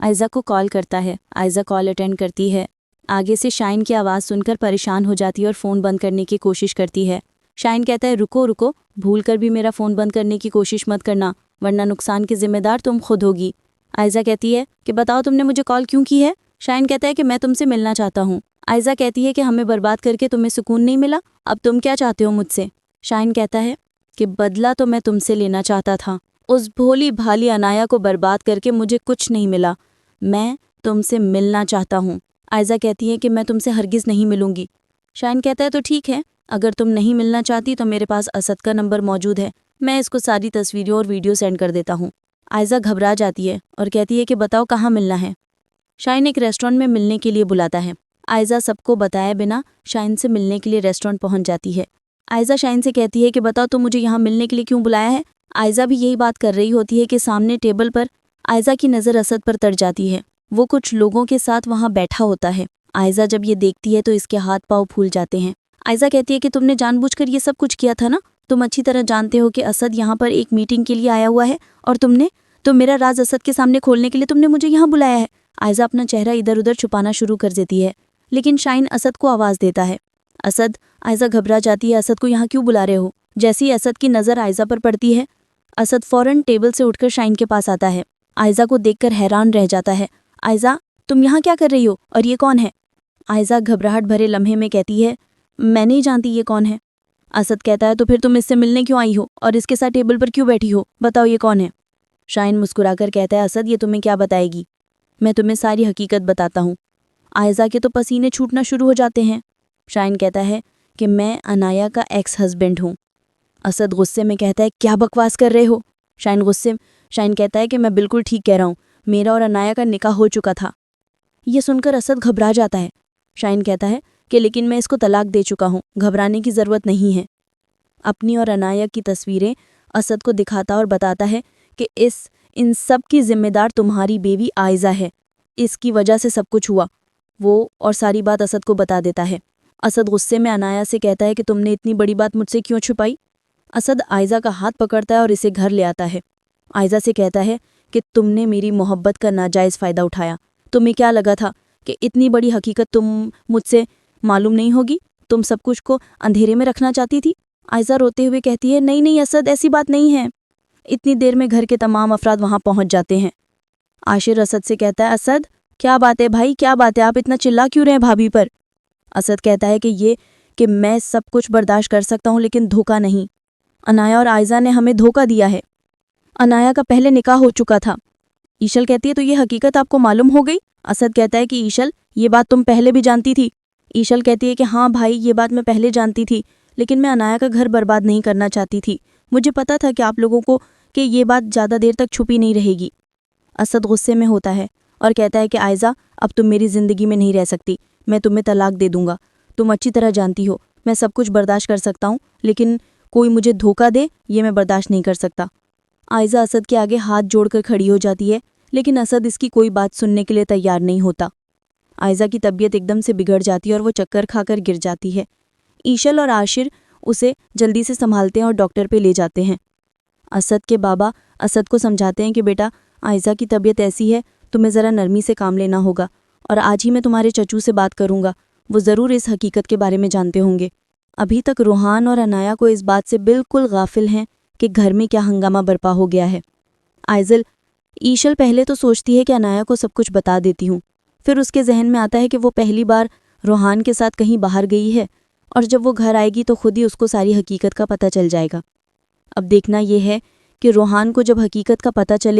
आयज़ा को कॉल करता है। आयज़ा कॉल अटेंड करती है। आगे से शाइन की आवाज़ सुनकर परेशान हो जाती है और फ़ोन बंद करने की कोशिश करती है। शाइन कहता है रुको रुको, भूल कर भी मेरा फ़ोन बंद करने की कोशिश मत करना, वरना नुकसान की ज़िम्मेदार तुम खुद होगी। आयज़ा कहती है कि बताओ तुमने मुझे कॉल क्यों की है। शाइन कहता है कि मैं तुमसे मिलना चाहता हूँ। आयज़ा कहती है कि हमें बर्बाद करके तुम्हें सुकून नहीं मिला, अब तुम क्या चाहते हो मुझसे। शाइन कहता है कि बदला तो मैं तुमसे लेना चाहता था, उस भोली भाली अनाया को बर्बाद करके मुझे कुछ नहीं मिला, मैं तुमसे मिलना चाहता हूँ। आयज़ा कहती है कि मैं तुमसे हरगिज़ नहीं मिलूंगी। शाइन कहता है तो ठीक है, अगर तुम नहीं मिलना चाहती तो मेरे पास असद का नंबर मौजूद है, मैं इसको सारी तस्वीरें और वीडियो सेंड कर देता हूँ। आयज़ा घबरा जाती है और कहती है कि बताओ कहाँ मिलना है। शाइन एक रेस्टोरेंट में मिलने के लिए बुलाता है। आयज़ा सबको बताए बिना शाइन से मिलने के लिए रेस्टोरेंट पहुंच जाती है। आयज़ा शाइन से कहती है कि बताओ तुम मुझे यहाँ मिलने के लिए क्यों बुलाया है। आयज़ा भी यही बात कर रही होती है कि सामने टेबल पर आयज़ा की नज़र असद पर तड़ जाती है। वो कुछ लोगों के साथ वहाँ बैठा होता है। आयज़ा जब ये देखती है तो इसके हाथ पाँव फूल जाते हैं। आयज़ा कहती है कि तुमने जानबूझकर ये सब कुछ किया था ना, तुम अच्छी तरह जानते हो कि असद यहाँ पर एक मीटिंग के लिए आया हुआ है और तो मेरा राज असद के सामने खोलने के लिए तुमने मुझे यहाँ बुलाया है। आयज़ा अपना चेहरा इधर उधर छुपाना शुरू कर देती है, लेकिन शाइन असद को आवाज़ देता है। असद। आयज़ा घबरा जाती है, असद को यहाँ क्यों बुला रहे हो। जैसे ही असद की नज़र आयज़ा पर पड़ती है, असद फ़ौरन टेबल से उठकर शाइन के पास आता है। आयज़ा को देखकर हैरान रह जाता है। आयज़ा, तुम यहाँ क्या कर रही हो और ये कौन है। आयज़ा घबराहट भरे लम्हे में कहती है मैं नहीं जानती ये कौन है। असद कहता है तो फिर तुम इससे मिलने क्यों आई हो और इसके साथ टेबल पर क्यों बैठी हो, बताओ ये कौन है। शाइन मुस्कुराकर कहता है असद ये तुम्हें क्या बताएगी, मैं तुम्हें सारी हकीकत बताता हूँ। आयज़ा के तो पसीने छूटना शुरू हो जाते हैं। शाइन कहता है कि मैं अनाया का एक्स हस्बैंड हूँ। असद गुस्से में कहता है क्या बकवास कर रहे हो। शाइन कहता है कि मैं बिल्कुल ठीक कह रहा हूँ, मेरा और अनाया का निकाह हो चुका था। ये सुनकर असद घबरा जाता है। शाइन कहता है कि लेकिन मैं इसको तलाक दे चुका हूँ, घबराने की ज़रूरत नहीं है। अपनी और अनाया की तस्वीरें असद को दिखाता और बताता है कि इन सब की जिम्मेदार तुम्हारी बेवी आयज़ा है, इसकी वजह से सब कुछ हुआ। वो और सारी बात असद को बता देता है। असद गुस्से में अनाया से कहता है कि तुमने इतनी बड़ी बात मुझसे क्यों छुपाई। असद आयज़ा का हाथ पकड़ता है और इसे घर ले आता है। आयज़ा से कहता है कि तुमने मेरी मोहब्बत का नाजायज़ फ़ायदा उठाया, तुम्हें क्या लगा था कि इतनी बड़ी हकीकत तुम मुझसे मालूम नहीं होगी, तुम सब कुछ को अंधेरे में रखना चाहती थी। आयज़ा रोते हुए कहती है नहीं नहीं असद, ऐसी बात नहीं है। इतनी देर में घर के तमाम अफराद वहाँ पहुँच जाते हैं। आशिर असद से कहता है असद क्या बात है भाई, क्या बात है, आप इतना चिल्ला क्यों रहे हैं भाभी पर। असद कहता है कि मैं सब कुछ बर्दाश्त कर सकता हूँ लेकिन धोखा नहीं। अनाया और आयज़ा ने हमें धोखा दिया है। अनाया का पहले निकाह हो चुका था। ईशल कहती है तो ये हकीकत आपको मालूम हो गई। असद कहता है कि ईशल ये बात तुम पहले भी जानती थी। ईशल कहती है कि हाँ भाई ये बात मैं पहले जानती थी, लेकिन मैं अनाया का घर बर्बाद नहीं करना चाहती थी। मुझे पता था कि आप लोगों को कि ये बात ज़्यादा देर तक छुपी नहीं रहेगी। असद गुस्से में होता है और कहता है कि आयज़ा अब तुम मेरी ज़िंदगी में नहीं रह सकती, मैं तुम्हें तलाक दे दूंगा। तुम अच्छी तरह जानती हो मैं सब कुछ बर्दाश्त कर सकता हूँ, लेकिन कोई मुझे धोखा दे ये मैं बर्दाश्त नहीं कर सकता। आयज़ा असद के आगे हाथ जोड़कर खड़ी हो जाती है, लेकिन असद इसकी कोई बात सुनने के लिए तैयार नहीं होता। आयज़ा की तबीयत एकदम से बिगड़ जाती है और वो चक्कर खाकर गिर जाती है। ईशल और आशिर उसे जल्दी से संभालते हैं और डॉक्टर पे ले जाते हैं। असद के बाबा असद को समझाते हैं कि बेटा आयज़ा की तबीयत ऐसी है, तुम्हें ज़रा नरमी से काम लेना होगा, और आज ही मैं तुम्हारे चचू से बात करूँगा, वो ज़रूर इस हकीकत के बारे में जानते होंगे। अभी तक रूहान और अनाया को इस बात से बिल्कुल गाफिल हैं कि घर में क्या हंगामा बर्पा हो गया है। ईशल पहले तो सोचती है कि अनाया को सब कुछ बता देती हूँ, फिर उसके जहन में आता है कि वो पहली बार रूहान के साथ कहीं बाहर गई है और जब वो घर आएगी तो खुद ही उसको सारी हकीकत का पता चल जाएगा। अब देखना यह है कि रूहान को जब हकीकत का पता चले